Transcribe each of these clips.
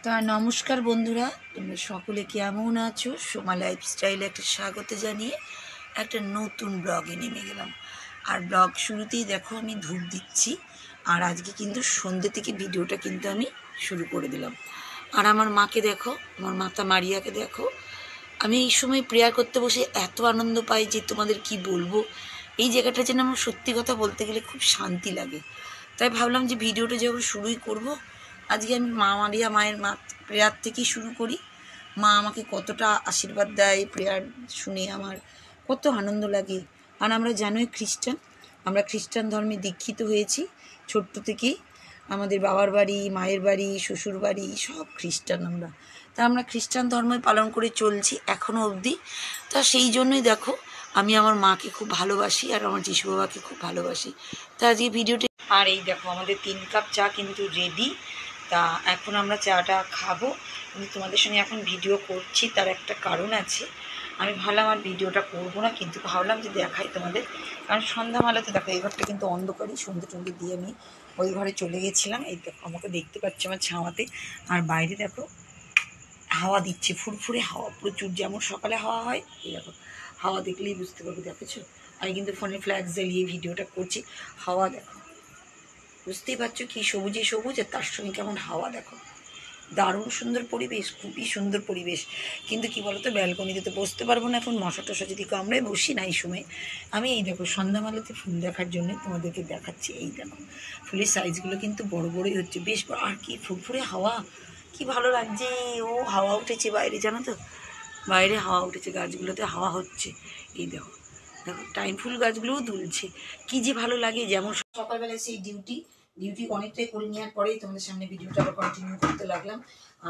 তা নমস্কার বন্ধুরা, তোমরা সকলে কেমন আছো? সোমা লাইফস্টাইলে একটা স্বাগত জানিয়ে একটা নতুন ব্লগে নেমে গেলাম। আর ব্লগ শুরুতেই দেখো আমি ধূপ দিচ্ছি। আর আজকে কিন্তু সন্ধ্যে থেকে ভিডিওটা কিন্তু আমি শুরু করে দিলাম। আর আমার মাকে দেখো, আমার মাতা মারিয়াকে দেখো। আমি এই সময় প্রেয়ার করতে বসে এত আনন্দ পাই যে তোমাদের কি বলবো। এই জায়গাটা যেন আমার সত্যি কথা বলতে গেলে খুব শান্তি লাগে। তাই ভাবলাম যে ভিডিওটা যখন শুরুই করব, আজকে আমি মা মারিয়া মায়ের প্রেয়ার থেকেই শুরু করি। মা আমাকে কতটা আশীর্বাদ দেয়, প্রেয়ার শুনে আমার কত আনন্দ লাগে। আর আমরা জানোই খ্রিস্টান, আমরা খ্রিস্টান ধর্মে দীক্ষিত হয়েছি ছোট্ট থেকেই। আমাদের বাবার বাড়ি, মায়ের বাড়ি, শ্বশুর বাড়ি সব খ্রিস্টান আমরা। তা আমরা খ্রিস্টান ধর্মই পালন করে চলছি এখনও অবধি। তা সেই জন্যই দেখো আমি আমার মাকে খুব ভালোবাসি আর আমার যিশু বাবাকে খুব ভালোবাসি। তা আজকে ভিডিওটি, আর এই দেখো আমাদের 3 কাপ চা কিন্তু রেডি। তা এখন আমরা চাটা খাবো। আমি তোমাদের সঙ্গে এখন ভিডিও করছি, তার একটা কারণ আছে। আমি ভাবলাম আর ভিডিওটা করবো না, কিন্তু ভাবলাম যে দেখাই তোমাদের। কারণ সন্ধ্যাবেলাতে দেখো এই ঘরটা কিন্তু অন্ধকারই, সন্ধ্যে টন্ধে দিয়ে আমি ওই ঘরে চলে গেছিলাম। এই দেখো আমাকে দেখতে পাচ্ছি আমার ছাওয়াতে। আর বাইরে দেখো হাওয়া দিচ্ছে, ফুরফুরে হাওয়া প্রচুর, যেমন সকালে হাওয়া হয়। এই দেখো হাওয়া দেখলেই বুঝতে পারবো, দেখেছো? আমি কিন্তু ফোনে ফ্ল্যাক্স জ্বালিয়ে ভিডিওটা করছি। হাওয়া দেখো, বুঝতেই পারছো কি সবুজে সবুজ, আর তার সঙ্গে কেমন হাওয়া দেখো। দারুণ সুন্দর পরিবেশ, খুবই সুন্দর পরিবেশ। কিন্তু কি বলতো, ব্যালকনিতে তো বসতে পারবো না এখন, মশা টশা যদি কামড়ায়, বসি না এই সময়। আমি এই দেখো সন্ধ্যাবেলাতে ফুল দেখার জন্য তোমাদেরকে দেখাচ্ছি। এই দেখো ফুলের সাইজগুলো কিন্তু বড় বড়ই হচ্ছে, বেশ বড়। আর কি ফুরফুরে হাওয়া, কি ভালো লাগছে। ও হাওয়া উঠেছে বাইরে, জানো তো, বাইরে হাওয়া উঠেছে, গাছগুলোতে হাওয়া হচ্ছে। এই দেখো দেখো টাইম ফুল গাছগুলোও দুলছে, কি যে ভালো লাগে। যেমন সকালবেলায় সেই ডিউটি অনেকটাই করে নেওয়ার পরেই তোমাদের সামনে ভিডিওটা আবার কন্টিনিউ করতে লাগলাম।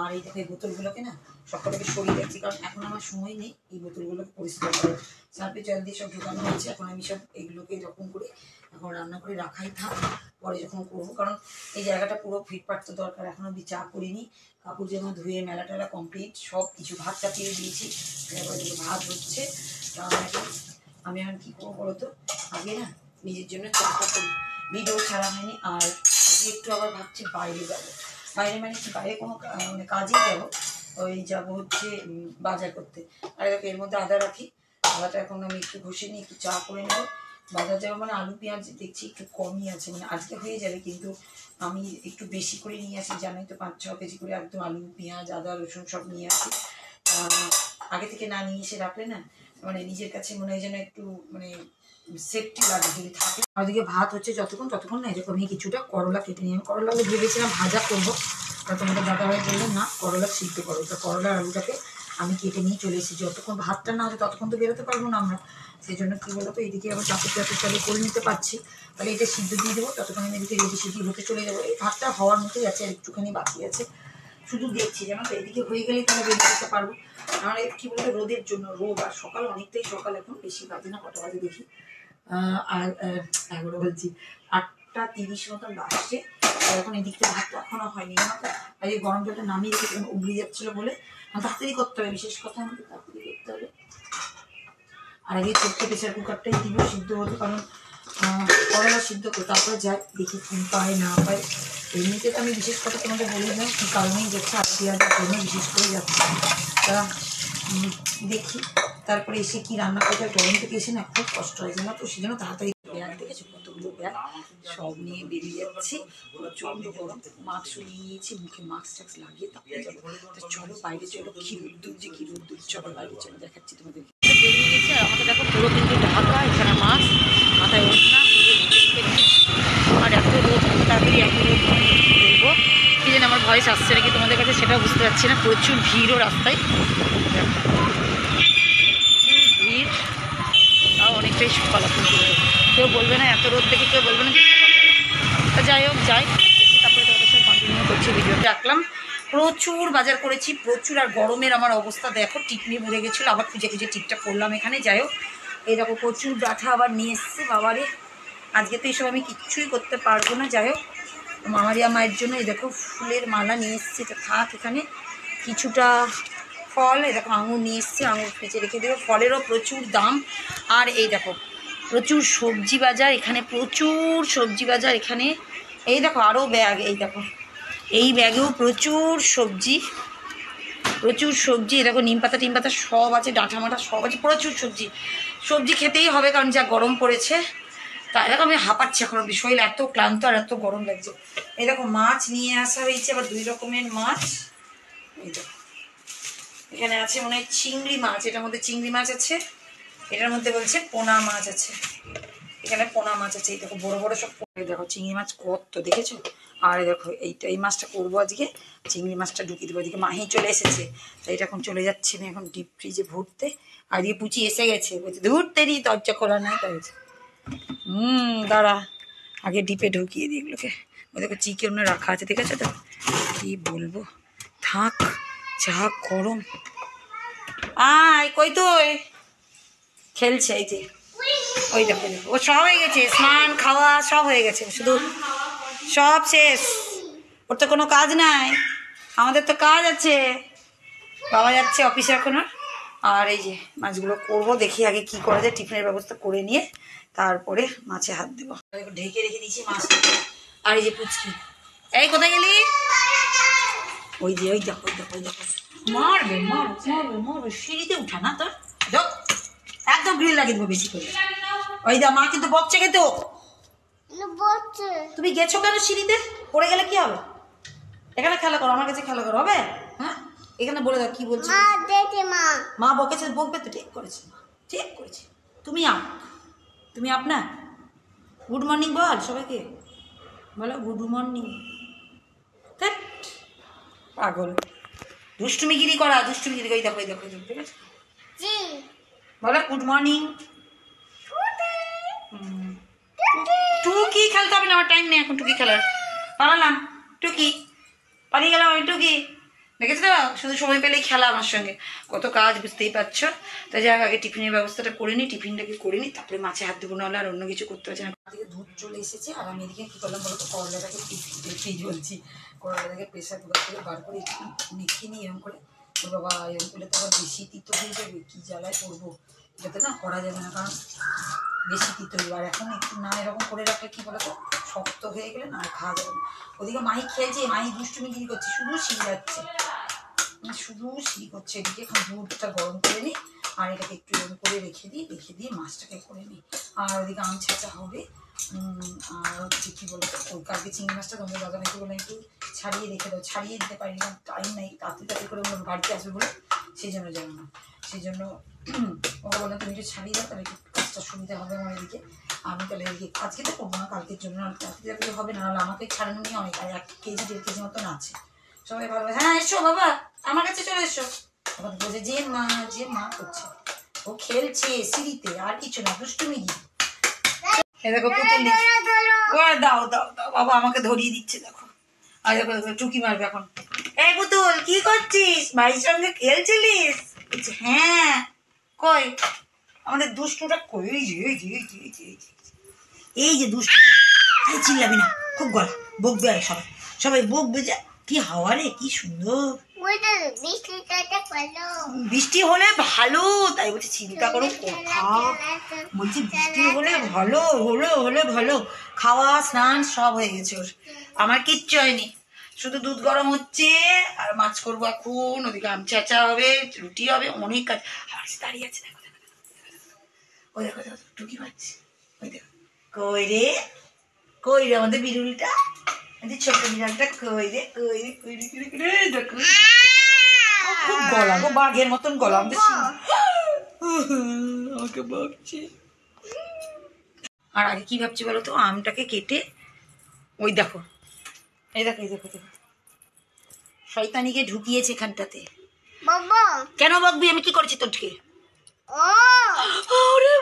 আর এই দেখো এই বোতলগুলোকে না সকালকে সরিয়ে রাখছি, কারণ এখন আমার সময় নেই এই বোতলগুলোকে পরিষ্কার করে। সার্ফে জল দিয়ে সব ঢোকানো হয়েছে, এখন আমি সব এগুলোকে এরকম করে এখন রান্না করে রাখাই থাক, পরে যখন করবো। কারণ এই জায়গাটা পুরো ফিটফাট তো দরকার, এখন অব্দি চা করিনি। কাপড় যেমন ধুয়ে মেলা টেলা কমপ্লিট, সব কিছু ভাত চাপিয়ে দিয়েছি। এরপরে ভাত হচ্ছে। আমি এখন কী করবো বলো তো, আগে না নিজের জন্য চাটা করি, ভিডিও ছাড়া হয়নি। আর আজকে একটু আবার ভাবছি বাইরে যাবো। বাইরে মানে কি, বাইরে কোনো মানে কাজেই যাবো। ওই যাবো হচ্ছে বাজার করতে। আর দেখো এর মধ্যে আদা রাখি, আদাটা এখন আমি একটু ঘষে নিয়ে একটু চা করে নেবো। বাজার যাবো মানে আলু পেঁয়াজ দেখছি একটু কমই আছে, মানে আজকে হয়ে যাবে, কিন্তু আমি একটু বেশি করে নিয়ে আসি, জানোই তো 5-6 কেজি করে একদম আলু পেঁয়াজ আদা রসুন সব নিয়ে আসি। আগে থেকে না নিয়ে এসে রাখলে না মানে নিজের কাছে মনে হয় যেন একটু মানে সেফটি লাগে যদি থাকে। ওদিকে ভাত হচ্ছে ততক্ষণ না এরকম আমি কিছুটা করলা কেটে নিই। আমি করলা ভেবেছিলাম ভাজা করবো, তা তোমাদের দাদাভাই বললেন না করলা সিদ্ধ করো। তা করলার আলুটাকে আমি কেটে নিয়ে চলে এসেছি। যতক্ষণ ভাতটা না হবে ততক্ষণ তো বেরোতে পারবো না আমরা। সেই জন্য কী বলো তো, এইদিকে আবার চাপে চালু করে নিতে পারছি। তাহলে এটা সিদ্ধ দিয়ে দেবো, ততক্ষণ আমি এদিকে রেডি সিদ্ধ হতে চলে যাবো। এই ভাতটা হওয়ার মতোই আছে, আর একটুখানি বাকি আছে, শুধু দেখছি যেন তো এদিকে হয়ে গেলেই তাহলে বেরিয়ে যেতে পারবো। নাহলে কী বলতো, রোদের জন্য, রোদ আর সকাল অনেকটাই সকাল, এখন বেশি বাজে না, কটা বাজে দেখি, আর 11 বলছি 8:30 মতন বাজছে। এখন এদিকটা ভাতটা এখনো হয়নি, আর এই গরম জলটা নামিয়ে রেখে উগলি যাচ্ছিলো বলে তাড়াতাড়ি করতে হবে, বিশেষ কথা আমাকে তাড়াতাড়ি করতে হবে। আর আগে ছোট্ট প্রেশার কুকারটাই দিব সিদ্ধ হতো, কারণ করলা সিদ্ধ করে তারপরে যাই দেখি কি পায় না পায়। এমনিতে তো আমি বিশেষ কথা তোমাদের বলে দিলাম কী কারণেই যাচ্ছে, আর পেঁয়াজের জন্য বিশেষ করে যাচ্ছে। তা দেখি তারপরে এসে কি রান্না করতে হয়। গরম থেকে এসে না খুব কষ্ট হয়, জানো তো, সেজন্য তাড়াতাড়ি ব্যাগ দেখেছো কতগুলো ব্যাগ সব নিয়ে বেরিয়ে যাচ্ছি। প্রচণ্ড গরম, মাস্ক নিয়ে নিয়েছি, মুখে মাস্ক টাক্স লাগিয়ে তারপরে যাবো। তা চলো বাইরে চলো, কি রোদ্দুর যে কি রোদ্দুর, চলো বাইরে চলো দেখাচ্ছি তোমাদের। বেরিয়ে গেছে আর আমাকে দেখো পুরো কিন্তু ঢাকা, এখানে মাস্ক, মাথায় ওঠনা, আর এত রোদ তাড়াতাড়ি এত রোদ বলবো কি যেন আমার ভয়েস আসছে নাকি তোমাদের কাছে সেটাও বুঝতে পারছি না। প্রচুর ভিড়ও রাস্তায়, ভিড়, তাও অনেকটাই সকাল এখন, কেউ বলবে না এত রোদ দেখে, কেউ বলবে না যে সকালবেলা। যাই হোক যাই, তারপরে তোমাদের সাথে কন্টিনিউ করছি ভিডিও। রাখলাম প্রচুর বাজার করেছি, প্রচুর। আর গরমের আমার অবস্থা দেখো, টিপ নিয়ে ভরে গেছিলো, আবার খুঁজে খুঁজে টিপটা করলাম এখানে। যাই হোক এই দেখো প্রচুর ডাঁঠা আবার নিয়ে এসছে বাবারে, আজকে তো এইসব আমি কিচ্ছুই করতে পারবো না। যাই হোক মামারিয়া মায়ের জন্য এই দেখো ফুলের মালা নিয়ে এসছে, এটা থাক এখানে। কিছুটা ফল, এই দেখো আঙুর নিয়ে এসছে, আঙুর ফ্রিজে রেখে দেবো, ফলেরও প্রচুর দাম। আর এই দেখো প্রচুর সবজি বাজার এখানে, প্রচুর সবজি বাজার এখানে। এই দেখো আরও ব্যাগ, এই দেখো এই ব্যাগেও প্রচুর সবজি, প্রচুর সবজি। দেখো নিম পাতা টিম পাতা সব আছে, ডাঁটা মাটা সব আছে, প্রচুর সবজি। সবজি খেতেই হবে কারণ যা গরম পড়েছে। তাই দেখো আমি হাঁপাচ্ছি এখন, শরীর এত ক্লান্ত আর এত গরম লাগছে। এই দেখো মাছ নিয়ে আসা হয়েছে, আবার 2 রকমের মাছ। এই দেখো এখানে আছে মনে হয় চিংড়ি মাছ, এটার মধ্যে চিংড়ি মাছ আছে, এটার মধ্যে বলছে পোনা মাছ আছে। এখানে পোনা মাছ আছে, এই দেখো বড় বড় সব। দেখো চিংড়ি মাছ কত দেখেছো। আর দেখো এই মাছটা করবো আজকে, চিংড়ি মাছটা ঢুকিয়ে দেবো। এদিকে মাহি চলে এসেছে, তাই এটা এখন চলে যাচ্ছে আমি এখন ডিপ ফ্রিজে ভরতে। আর এদিকে পুচি এসে গেছে, বলছে ধরতেরই দরজা খোলা নাই, তাই দাঁড়া আগে ডিপে ঢুকিয়ে দিই এগুলোকে। ওই দেখো চিকেন রাখা আছে, ঠিক আছে তো, কি বলবো। থাক যা গরম। আয় কই তুই, খেলছে এই যে। ওই দেখো ও সব হয়ে গেছে, স্নান খাওয়া সব হয়ে গেছে, শুধু সব শেষ। ওর তো কোনো কাজ নাই, আমাদের তো কাজ আছে। বাবা যাচ্ছে অফিসে এখন। আর এই যে মাছগুলো করবো, দেখি আগে কি করা যায়, টিফিনের ব্যবস্থা করে নিয়ে তারপরে মাছে হাত দেবো। ঢেকে রেখে দিয়েছি মাছটা। আর এই যে পুচকি, এই কোথায় গেলি? ওই যে ওই দেখো ওই দেখো ওই দেখো, মারবে মারবে মারবে মারবে, সিঁড়িতে উঠা না তোর, একদম গ্রিল লাগিয়ে দেবো বেশি করে। ওই দা মা কিন্তু বকছে কিন্তু, তুমি গেছো কেন সিঁড়িতে? পড়ে গেলে কি হবে? এখানে খেলা করো, আমার কাছে খেলা করো, হবে? হ্যাঁ এখানে বলে দাও কি বলছো। মা বকেছে, বকবে তো, ঠিক করেছে মা, ঠিক করেছে। তুমি আপ, তুমি আপ না। গুড মর্নিং বল সবাইকে, বলো গুড মর্নিং। পাগল, দুষ্টুমিগিরি করা, দুষ্টুমিগিরি। ওই দেখো ওই দেখো, ঠিক আছে বলো গুড মর্নিং। টুকি খেলতে হবে না, আমার টাইম নেই এখন টুকি খেলার। পালালাম টুকি, পালিয়ে গেলাম আমি টুকি, দেখেছো তো, শুধু সময় পেলেই খেলা আমার সঙ্গে, কত কাজ বুঝতেই পারছো। তাই যাক আগে টিফিনের ব্যবস্থাটা করে নিই, টিফিনটাকে করে নিই, তারপরে মাছে হাত দেবো, নাহলে আর অন্য কিছু করতে পারছি না। এদিকে দুধ চলে এসেছে, আর আমি এদিকে কী করলাম বলো তো, করলাটাকে ফ্রিজ বলছি, করলাটাকে প্রেশার কুকার থেকে বার করে একটু মেখে নিই এরকম করে। ও বাবা এরকম করলে তো আবার বেশি তিতো হয়ে যাবে, কী জ্বালায় করবো, এটাতে না করা যাবে না, কারণ বেশি তিতো হইব। আর এখন একটু না এরকম করে রাখলে কী বলো তো, শক্ত হয়ে গেলে না আর খাওয়া যাবে না। ওদিকে মাহি খেলছে, মাহি দুষ্টুমিগিরি করছে, শুধু শিরাচ্ছে, শুধু সিঁড়ি করছে। এদিকে এখন দুধটা গরম করে নিই, আর এটাকে একটু এরকম করে রেখে দিই, রেখে দিয়ে মাছটাকে করে নিই। আর ওদিকে আম ছেঁচা হবে। আর হচ্ছে কী বলতো, ওই কালকে চিংড়ি মাছটা তোমাদের দাদা নাকি বলে একটু ছাড়িয়ে রেখে দাও, ছাড়িয়ে দিতে পারি না, টাইম নেই, তাড়াতাড়ি করে বললাম বাড়িতে আসবে বলে, সেই জন্য যাবে না। সেই জন্য ওকে বললাম তুমি একটু ছাড়িয়ে দাও, তাহলে একটু কাজটা সুবিধা হবে আমার এদিকে। আমি তাহলে এদিকে আজকে তো করবো না, কালকের জন্য, কালকে হবে না, নাহলে আমাকে ছাড়ানো নিয়ে অনেক, আর 1 কেজি 1.5 কেজি মতন আছে। সবাই ভালো, হ্যাঁ এসো বাবা আমার কাছে চলে এসো। তখন বলছে যে মা করছে, ও খেলছে সিঁড়িতে, আর কিছু না, দুষ্টুমি। এই দেখো পুতুল দাও দাও দাও, বাবা আমাকে ধরিয়ে দিচ্ছে দেখো। আর দেখো দেখো টুকি মারবে এখন। এই পুতুল কি করছিস, ভাইয়ের সঙ্গে খেলছিলিস? বলছে হ্যাঁ। কই আমাদের দুষ্টুটা কই? এই যে দুষ্টুটা, চিল্লাবি না, খুব গলা বকবে, সবাই সবাই বকবে। যে কি হাওয়া রে, কি সুন্দর বৃষ্টি হলে ভালো, তাই বলছি চিন্তা করো কথা, বলছি বৃষ্টি হলে ভালো, হলে ভালো। খাওয়া স্নান সব হয়ে গেছে ওর, আমার কিচ্ছু হয়নি, শুধু দুধ গরম হচ্ছে আর মাছ করবো এখন। ওদিকে আম চেঁচা হবে, রুটি হবে, অনেক কাজ। আর দাঁড়িয়ে আছে দেখো দেখো, ওই দেখো দেখো টুকি মারছে, ওই দেখো। কই রে, কই রে আমাদের বিড়ুলটা, ছোট্ট বিড়ালটা, কই রে কই রে কই রে কই রে, দেখো খুব গলা গো, বাঘের মতন গলা, আমাদের আমাকে বকছে। আর আগে কি ভাবছি বলো তো, আমটাকে কেটে, ওই দেখো এই দেখো এই দেখো দেখো, শয়তানিকে ঢুকিয়েছে এখানটাতে। কেন বকবি, আমি কি করেছি তোরকে? আরে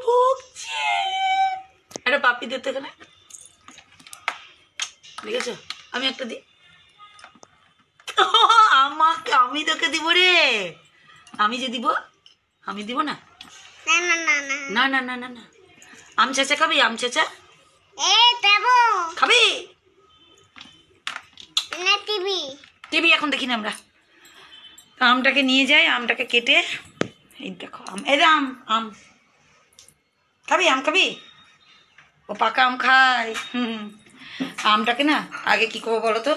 বকছে, একটা পাপি দিতে এখানে, দেখেছো? আমি একটা দিই, আমাকে, আমি তোকে দিব রে, আমি যে দিব, আমি দিব না, না না না না না। আম চেঁচা খাবি, আম চেঁচা খাবি? টিভি এখন দেখি না আমরা। আমটাকে নিয়ে যাই, আমটাকে কেটে, এই দেখো আম, এই আম, আম খাবি, আম খাবি? ও পাকা আম খায়। আমটাকে না আগে কি করবো বলো তো,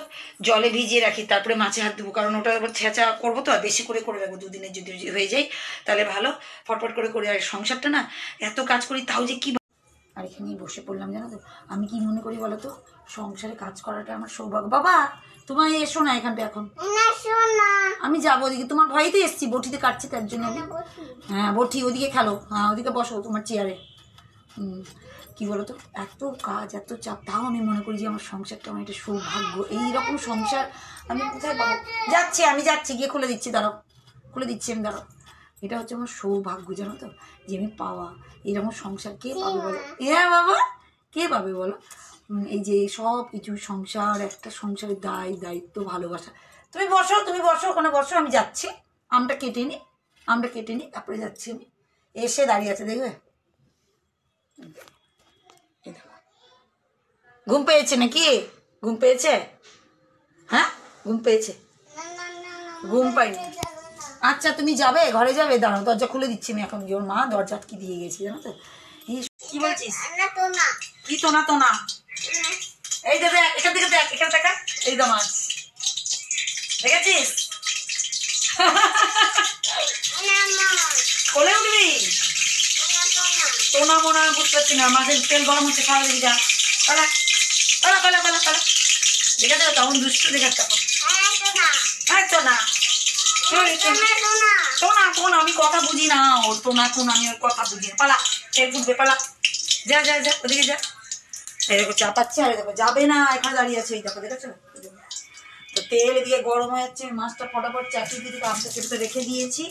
জলে ভিজিয়ে রাখি, তারপরে মাছে হাত দেবো, কারণ ওটা আবার ছেঁচা করবো তো, আর বেশি করে করে রাখবো, দুদিনের যদি হয়ে যায় তাহলে ভালো, ফটফট করে করে। আর সংসারটা না এত কাজ করি তাও যে কি। আর এখানেই বসে পড়লাম জানো তো, আমি কি মনে করি বলো তো, সংসারে কাজ করাটা আমার সৌভাগ্য। বাবা তোমায় এসো না এখানটা এখন, আমি যাবো ওদিকে, তোমার ভয়তে এসছি, বটিতে কাটছি তার জন্য আমি। হ্যাঁ বটি, ওদিকে খেলো, হ্যাঁ ওদিকে বসো তোমার চেয়ারে। কি বলতো, এত কাজ এত চাপ, তাও আমি মনে করি যে আমার সংসারটা আমার একটা সৌভাগ্য। এইরকম সংসার আমি কোথায় পাবো? যাচ্ছি, আমি যাচ্ছি, গিয়ে খুলে দিচ্ছি, দাঁড়াও, খুলে দিচ্ছি আমি, দাঁড়াও। এটা হচ্ছে আমার সৌভাগ্য জানো তো, যে আমি পাওয়া এরকম সংসার কে পাবে বলো? হ্যাঁ বাবা, কে পাবে বলো? এই যে সব কিছু সংসার, একটা সংসারের দায়িত্ব, ভালোবাসা। তুমি বসো, তুমি বসো, ওখানে বসো, আমি যাচ্ছি। আমটা কেটে নি, আমটা কেটে নি, তারপরে যাচ্ছি আমি। এসে দাঁড়িয়ে আছে দেখবে। ঘুম পেয়েছে নাকি? ঘুম পেয়েছে? হ্যাঁ ঘুম পেয়েছে? ঘুম পাইনি। আচ্ছা তুমি যাবে, ঘরে যাবে, দাঁড়াও দরজা খুলে দিচ্ছি আমি এখন, ওর মা দরজা আটকে দিয়ে গেছি জানো তো। কি বলছিস? কি তোনা তোনা? এই দেখ, এখান থেকে দেখ, এখানে দেখা, এই তো মাছ দেখেছিস? কোলে উঠবি? তোনা মোনা বুঝতে পারছি না, মাছের তেল গরম হচ্ছে, খাওয়া দিবি, যা পালা পালা পালা পালা পালা। দেখেছো কেমন দুষ্টু দেখাচ্ছে? তোনা তোনা তোনা, আমি কথা বুঝি না ওর, তোনা তোনা আমি ওর কথা বুঝি না, পালা, তেল ফুটবে, পালা, যা যা যা ওদিকে যা। এই দেখো চাপাচ্ছে, আর দেখো যাবে না, এখানে দাঁড়িয়ে আছে, এই দেখো দেখেছো তো, তেল এদিকে গরম হয়ে যাচ্ছে, মাছটা ফটাফট চাপিয়ে দিয়ে আমটা কেটে রেখে দিয়েছি,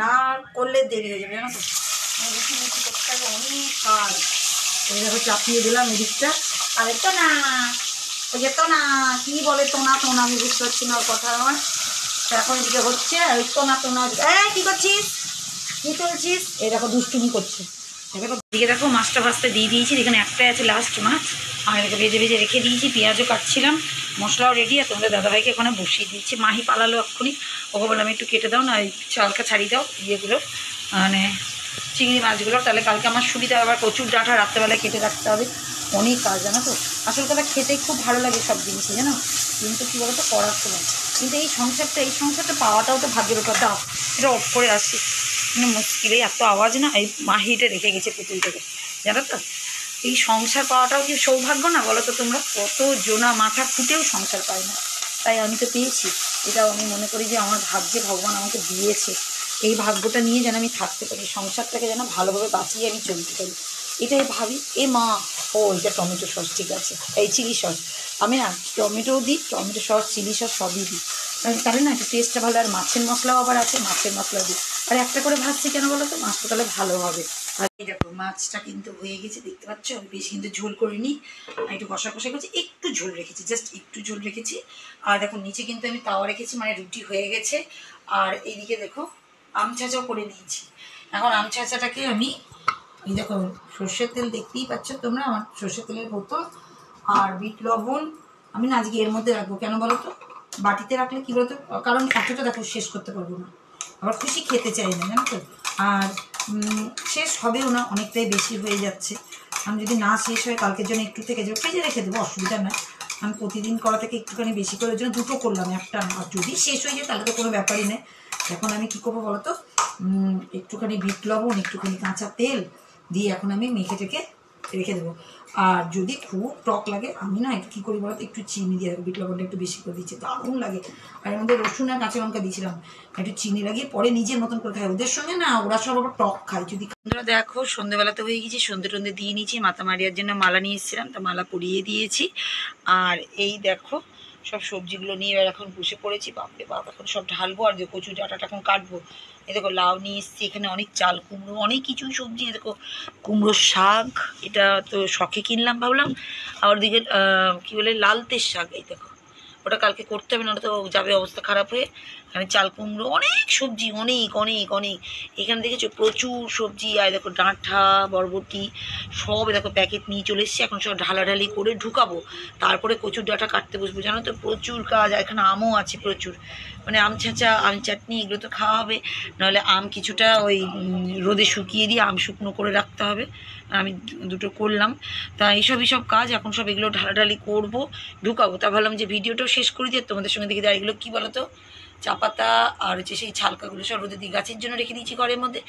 না করলে দেরি হয়ে যাবে জানো তো, করতে হবে অনেক কাজ। এই দেখো চাপিয়ে দিলাম এদিকটা, আর তো না ওই যে তো না কি বলে, তোনা তোনা, আমি বুঝতে পারছি না ওর কথা আমার। এখন এদিকে হচ্ছে ওই তোনা তোনা, কি করছিস, কি তুলছিস? এই দেখো দুষ্টুমি করছে। এদিকে দেখো মাছটা ভাজতে দিয়ে দিয়েছি, এখানে একটাই আছে লাস্ট মাছ, আর এদিকে ভেজে ভেজে রেখে দিয়েছি, পেঁয়াজও কাটছিলাম, মশলাও রেডি। আর তোমাদের দাদাভাইকে ওখানে বসিয়ে দিচ্ছি, মাহি পালালো এক্ষুনি, ওকে বললাম একটু কেটে দাও না, চালকা ছাড়িয়ে দাও ইয়েগুলো, মানে চিংড়ি মাছগুলো, তাহলে কালকে আমার সুবিধা। আবার প্রচুর ডাঁটা রাত্রেবেলায় কেটে রাখতে হবে, অনেক কাজ জানো তো। আসল কথা খেতে খুব ভালো লাগে সব জিনিসই জানো, কিন্তু কী বলতো করার সময়, কিন্তু এই সংসারটা পাওয়াটাও তো ভাগ্যের ওপর। দাও এটা অফ করে আসছি, মানে মুশকিলে এত আওয়াজ না, এই মাহিটা রেখে গেছে পুতুলটাকে জানো তো। এই সংসার পাওয়াটাও কি সৌভাগ্য না বলো তো তোমরা? কত জোনা মাথা ফুটেও সংসার পায় না, তাই আমি তো পেয়েছি। এটাও আমি মনে করি যে আমার ভাগ্যে ভগবান আমাকে দিয়েছে, এই ভাগ্যটা নিয়ে যেন আমি থাকতে পারি, সংসারটাকে যেন ভালোভাবে বাঁচিয়ে আমি চলতে পারি, এটাই ভাবি। এ মা, ও এটা টমেটো সস, ঠিক আছে, এই চিলি সস, আমি না টমেটোও দিই, টমেটো সস চিলি সস সবই দিই, তাহলে না একটু টেস্টটা ভালো। আর মাছের মশলাও আবার আছে, মাছের মশলা দিই। আর একটা করে ভাজছি কেন বলো তো, মাছটা তাহলে ভালো হবে। আর এই দেখো মাছটা কিন্তু হয়ে গেছে, দেখতে পাচ্ছ, বেশি কিন্তু ঝোল করিনি, একটু কষা কষা করছি, একটু ঝোল রেখেছি, জাস্ট একটু ঝোল রেখেছি। আর দেখো নিচে কিন্তু আমি তাওয়া রেখেছি, মানে রুটি হয়ে গেছে। আর এইদিকে দেখো আম ছাঁচাও করে নিয়েছি। এখন আম ছাঁচাটাকে আমি, এই দেখো সর্ষের তেল দেখতেই পাচ্ছ তোমরা, আমার সর্ষের তেলের বোতল আর বিট লবণ আমি না আজকে এর মধ্যে রাখবো, কেন বলো তো, বাটিতে রাখলে কী বলতো, কারণ এতটা দেখো শেষ করতে পারবো না, আবার খুশি খেতে চাই না জানো তো। আর শেষ হবেও না, অনেকটাই বেশি হয়ে যাচ্ছে। আমি যদি না শেষ হয় কালকের জন্য একটু থেকে যাবো, ফ্রিজে রেখে দেবো, অসুবিধা নয়। আমি প্রতিদিন করা থেকে একটুখানি বেশি করে, ওই জন্য দুটো করলাম, একটা। আর যদি শেষ হয়ে যায় তাহলে তো কোনো ব্যাপারই নেই। এখন আমি কী করবো বলো তো, একটুখানি বিট লবণ, একটুখানি কাঁচা তেল দিয়ে এখন আমি মেখে টেকে রেখে দেবো। আর যদি খুব টক লাগে আমি না একটু কী করি বলো তো, একটু চিনি দিয়ে রাখবো, বিট লবণটা একটু বেশি করে দিচ্ছি, দারুণ লাগে। আর এর মধ্যে রসুন আর কাঁচা লঙ্কা দিয়েছিলাম, একটু চিনি লাগিয়ে পরে নিজের মতন করে খাই। ওদের সঙ্গে না ওরা সব আবার টক খায় যদি। বন্ধুরা দেখো সন্ধ্যেবেলাতে হয়ে গেছি, সন্ধ্যে টন্ধে দিয়ে নিয়েছি, মাথা মারিয়ার জন্য মালা নিয়ে এসেছিলাম, তা মালা পরিয়ে দিয়েছি। আর এই দেখো সব সবজিগুলো নিয়ে এবার এখন বসে পড়েছি, বাপরে বাপ, এখন সব ঢালবো। আর যে কচু ডাঁটাটা এখন কাটবো, এ দেখো লাউ নিয়ে এসেছি, এখানে অনেক চাল কুমড়ো, অনেক কিছু সবজি, দেখো কুমড়োর শাক, এটা তো শখে কিনলাম ভাবলাম। আবার দিকে কী বলে লালতের শাক, এই দেখো ওটা কালকে করতে হবে না, ওটা তো যাবে অবস্থা খারাপ হয়ে। এখানে চাল কুমড়ো, অনেক সবজি, অনেক অনেক অনেক, এখানে দেখেছো প্রচুর সবজি। আর দেখো ডাঁটা বরবটি সব দেখো প্যাকেট নিয়ে চলে এসেছি, এখন সব ঢালাঢালি করে ঢুকাবো, তারপরে কচুর ডাঁটা কাটতে বসবো। জানো তো প্রচুর কাজ, আর এখানে আমও আছে প্রচুর, মানে আম ছাঁচা, আম চাটনি, এগুলো তো খাওয়া হবে। নাহলে আম কিছুটা ওই রোদে শুকিয়ে দিয়ে আম শুকনো করে রাখতে হবে, আমি দুটো করলাম। তা এইসব কাজ এখন সব এগুলো ঢালাঢালি করবো, ঢুকাবো। তা ভাবলাম যে ভিডিওটাও শেষ করে দিয়ে তোমাদের সঙ্গে দেখে দেয়। এগুলো কী বলো তো, চা পাতা আর হচ্ছে সেই ছালকাগুলো সব রোদে দিয়ে গাছের জন্য রেখে দিয়েছি ঘরের মধ্যে।